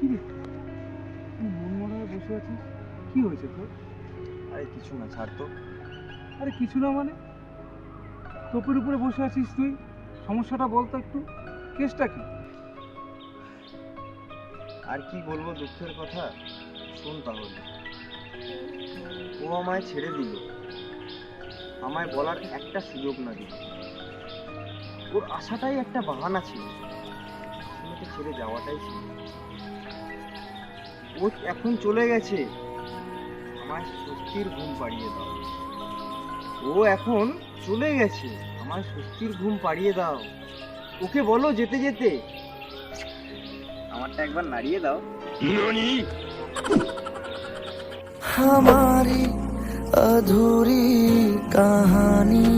কি রে, তুই মন মরা হয়ে বসে আছিস, কি হয়েছে তোর? আরে কিছু না, ছাড় তো। আরে কিছু না মানে? তোপের উপরে বসে আছিস তুই, সমস্যাটা বলতো একটু, কেসটা কি? আর কি বলবো দুঃখের কথা, শোন তাহলে। ও আমায় ছেড়ে দিল, আমায় বলার একটা সুযোগ না দিল। ওর আশাটাই একটা বাহানা ছিল, আমাকে ছেড়ে যাওয়াটাই ছিল। ও এখন চলে গেছে, আমায় স্বস্তির ঘুম পাড়িয়ে দাও। ও এখন চলে গেছে, আমায় স্বস্তির ঘুম পাড়িয়ে দাও। ওকে বলো যেতে যেতে আমারটা একবার নাড়িয়ে দাও। हमारी अधूरी कहानी